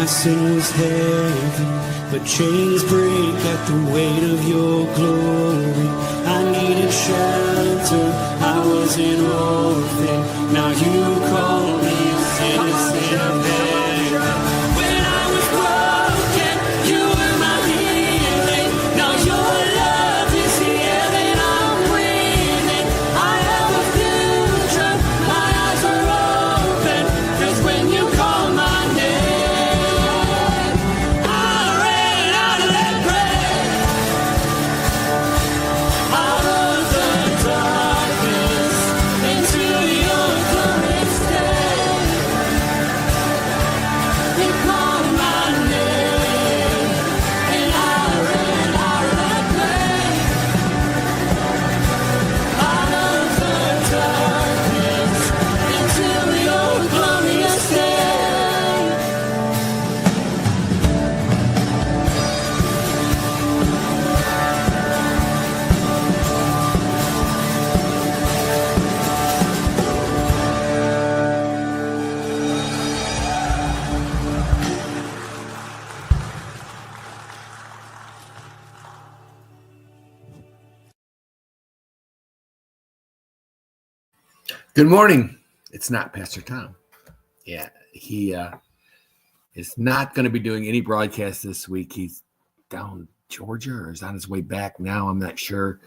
My sin was heavy, but chains break at the weight of your glory. I needed shelter, I was an orphan. Now you call me a citizen beggar. When I was broken, you were my healing. Now your love is the air that I'm breathing. I have a future, my eyes are open, 'cause when you call my name, I ran out of that grave, out of the darkness, into your glorious day. You called my name, and I ran out of that grave, out of the darkness, into your glorious day. Good morning. It's not Pastor Tom. Yeah, he is not going to be doing any broadcast this week. He's down in Georgia or is on his way back now. I'm not sure.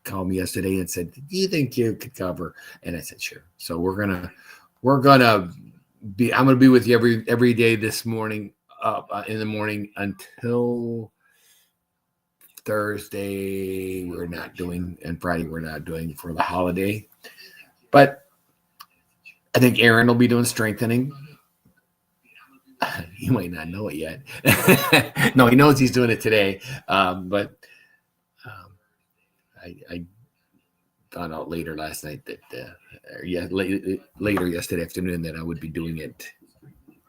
Called me yesterday and said, "Do you think you could cover?" And I said, "Sure." So I'm gonna be with you every day this morning, in the morning until Thursday. We're not doing, and Friday we're not doing for the holiday. But I think Aaron will be doing strengthening. You might not know it yet. No, he knows he's doing it today. But I found out later last night that, later yesterday afternoon, that I would be doing it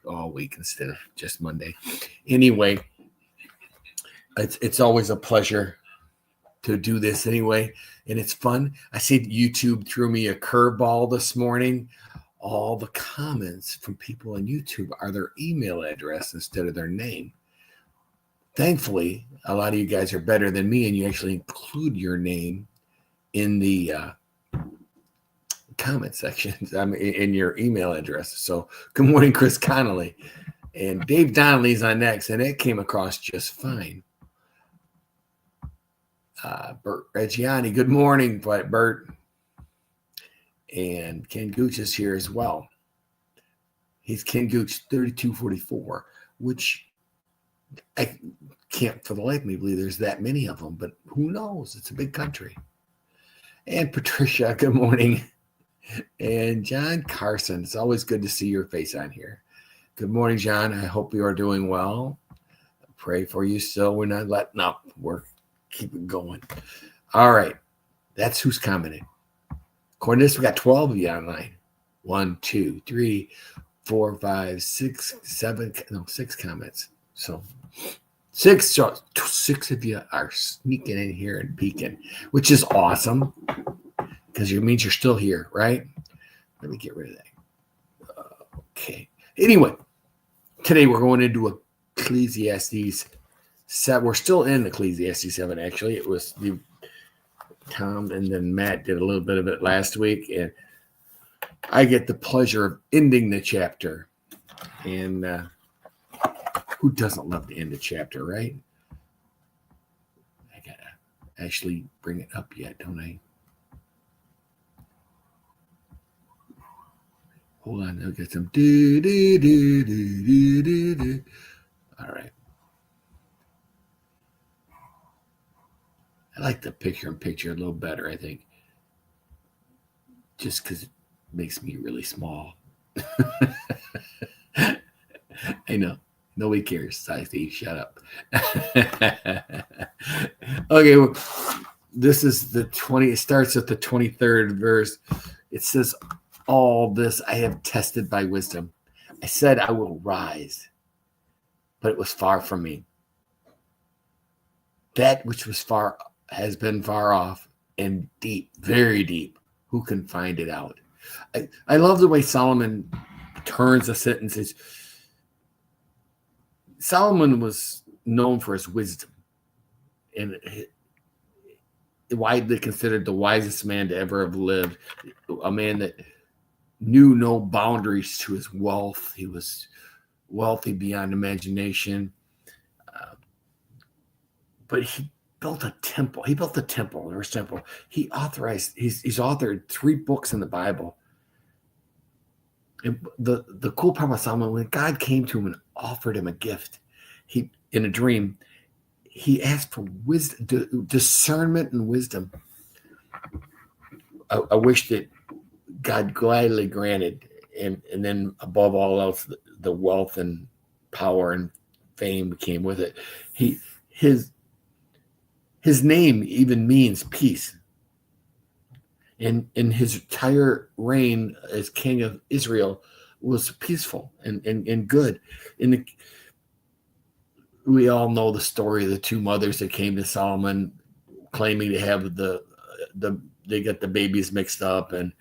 all week instead of just Monday. Anyway, it's always a pleasure to do this anyway, and it's fun. I see YouTube threw me a curveball this morning. All the comments from people on YouTube are their email address instead of their name. Thankfully, a lot of you guys are better than me, and you actually include your name in the comment sections, in your email address. So good morning, Chris Connolly. And Dave Donnelly's on next, and it came across just fine. Bert Reggiani, good morning, Bert. And Ken Gooch is here as well. He's Ken Gooch 3244, which I can't for the life of me believe there's that many of them, but who knows? It's a big country. And Patricia, good morning. And John Carson, it's always good to see your face on here. Good morning, John. I hope you are doing well. I pray for you still. We're not letting up. We're keeping going. All right. That's who's commenting. According to this, we got 12 of you online. 1, 2, 3, 4, 5, 6, 7, 6 comments. So 6 of you are sneaking in here and peeking, which is awesome because it means you're still here, right? Let me get rid of that. Okay. Anyway, today we're going into Ecclesiastes 7. We're still in Ecclesiastes 7, actually. It was Tom and then Matt did a little bit of it last week, and I get the pleasure of ending the chapter. And who doesn't love to end a chapter, right? I gotta actually bring it up yet, don't I? Hold on, I'll get some All right. I like the picture-in-picture a little better, I think. Just because it makes me really small. I know. Nobody cares. Sorry, Steve. Shut up. Okay, well, this is the 20. It starts at the 23rd verse. It says, all this I have tested by wisdom. I said I will rise, but it was far from me. That which was far has been far off and deep, very deep. Who can find it out? I love the way Solomon turns the sentences. Solomon was known for his wisdom and widely considered the wisest man to ever have lived, a man that knew no boundaries to his wealth. He was wealthy beyond imagination. But he built a temple. He built the temple, the first temple. He's authored 3 books in the Bible. And the cool part about Solomon, when God came to him and offered him a gift, in a dream, he asked for wisdom, discernment and wisdom. I wish that God gladly granted, and then above all else, the wealth and power and fame came with it. His name even means peace. And his entire reign as king of Israel was peaceful and good. We all know the story of the 2 mothers that came to Solomon claiming to have they got the babies mixed up and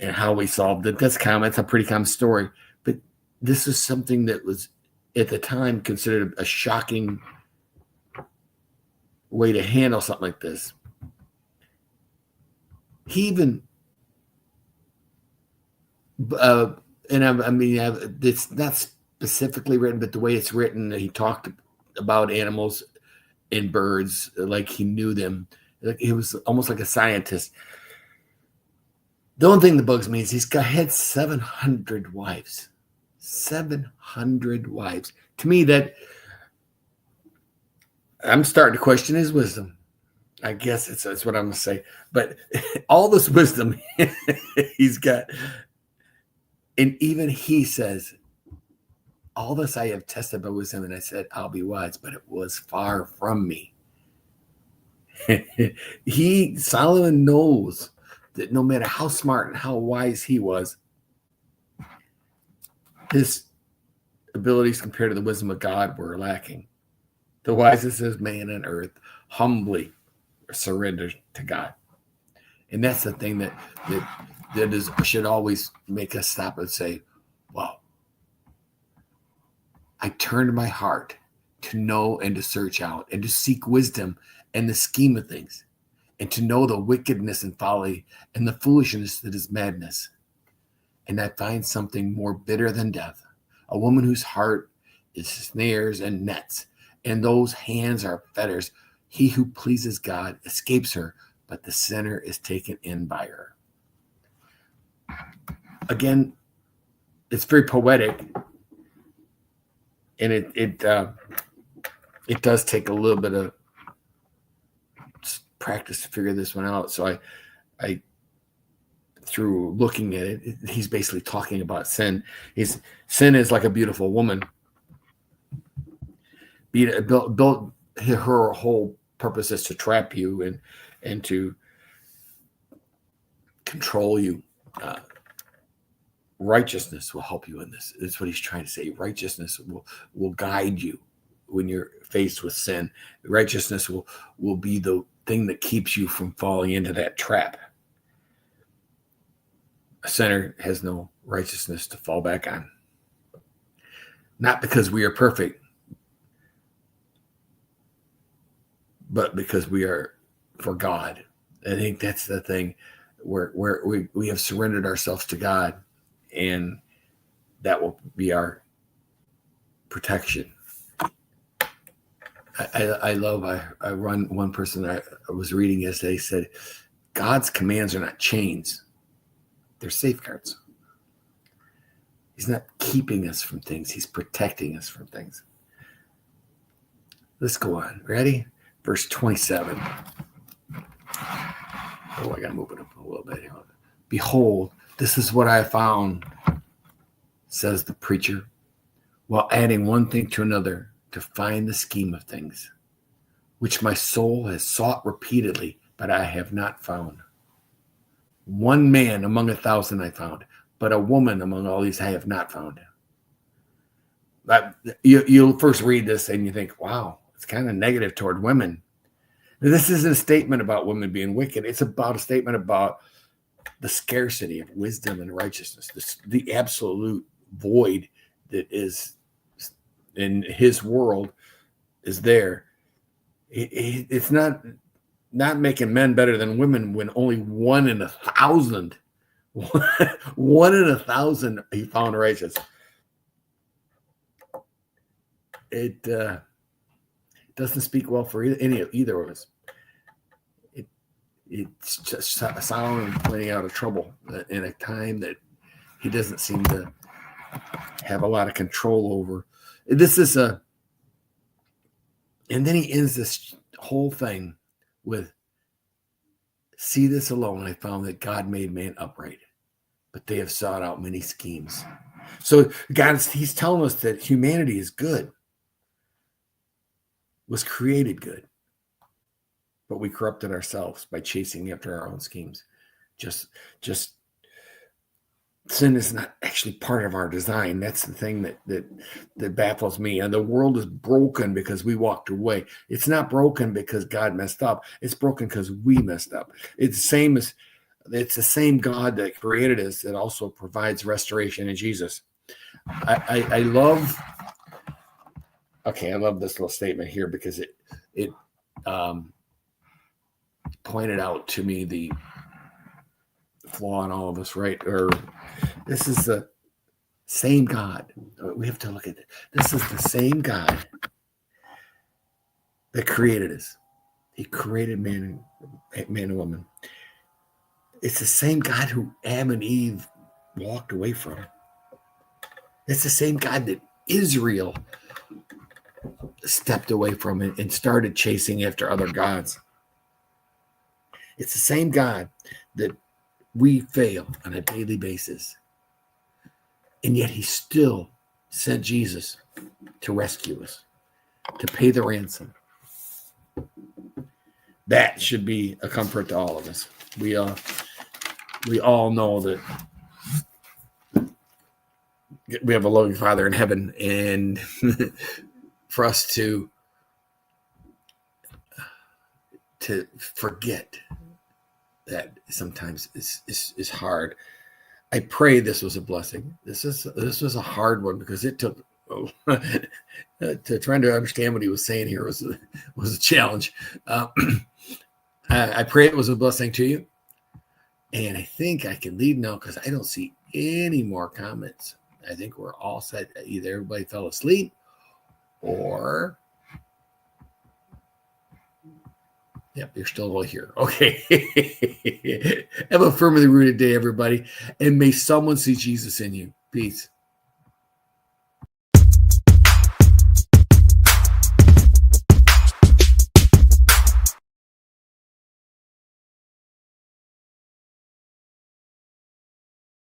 how we solved it. That's common. It's a pretty common story. But this is something that was at the time considered a shocking way to handle something like this. He even, it's not specifically written, but the way it's written, he talked about animals and birds like he knew them. Like he was almost like a scientist. The only thing that bugs me is had 700 wives. 700 wives. To me, that I'm starting to question his wisdom. I guess that's what I'm going to say. But all this wisdom he's got. And even he says, all this I have tested by wisdom, and I said, I'll be wise, but it was far from me. Solomon knows that no matter how smart and how wise he was, his abilities compared to the wisdom of God were lacking. The wisest is man on earth humbly surrenders to God. And that's the thing that should always make us stop and say, wow, I turned my heart to know and to search out and to seek wisdom and the scheme of things, and to know the wickedness and folly and the foolishness that is madness. And I find something more bitter than death, a woman whose heart is snares and nets, and those hands are fetters. He who pleases God escapes her, but the sinner is taken in by her. Again, it's very poetic, and it does take a little bit of practice to figure this one out. So I through looking at it, he's basically talking about sin. Sin is like a beautiful woman. Built her whole purpose is to trap you and to control you. Righteousness will help you in this. That's what he's trying to say. Righteousness will guide you when you're faced with sin. Righteousness will be the thing that keeps you from falling into that trap. A sinner has no righteousness to fall back on. Not because we are perfect, but because we are for God. I think that's the thing where we have surrendered ourselves to God, and that will be our protection. I run one person I was reading yesterday said, God's commands are not chains. They're safeguards. He's not keeping us from things. He's protecting us from things. Let's go on. Ready? Verse 27. Oh, I got to move it up a little bit here. Behold, this is what I found, says the preacher, while adding one thing to another to find the scheme of things, which my soul has sought repeatedly, but I have not found. One man among 1,000 I found, but a woman among all these I have not found. You'll first read this and you think, wow, it's kind of negative toward women. This isn't a statement about women being wicked. It's about a statement about the scarcity of wisdom and righteousness, the absolute void that is and his world is there. It's not making men better than women when only 1 in 1,000, 1 in 1,000 he found righteous. It doesn't speak well for either of us. It's just Solomon pointing out a trouble in a time that he doesn't seem to have a lot of control over. This is and then he ends this whole thing with, see this alone, I found that God made man upright, but they have sought out many schemes. So he's telling us that humanity is good, was created good, but we corrupted ourselves by chasing after our own schemes. Just sin is not actually part of our design. That's the thing that baffles me. And the world is broken because we walked away. It's not broken because God messed up. It's broken because we messed up. It's the same God that created us that also provides restoration in Jesus. I love this little statement here because it pointed out to me the flaw in all of us, right? Or this is the same God. We have to look at it. This is the same God that created us. He created man and woman. It's the same God who Adam and Eve walked away from. It's the same God that Israel stepped away from and started chasing after other gods. It's the same God that we fail on a daily basis. And yet he still sent Jesus to rescue us, to pay the ransom. That should be a comfort to all of us. We all know that we have a loving Father in heaven, and for us to forget that sometimes is hard. I pray this was a blessing. This was a hard one because it took to trying to understand what he was saying here was a challenge. I pray it was a blessing to you, and I think I can leave now because I don't see any more comments. I think we're all set. Either everybody fell asleep or yep, you're still all here. Okay. Have a firmly rooted day, everybody. And may someone see Jesus in you. Peace.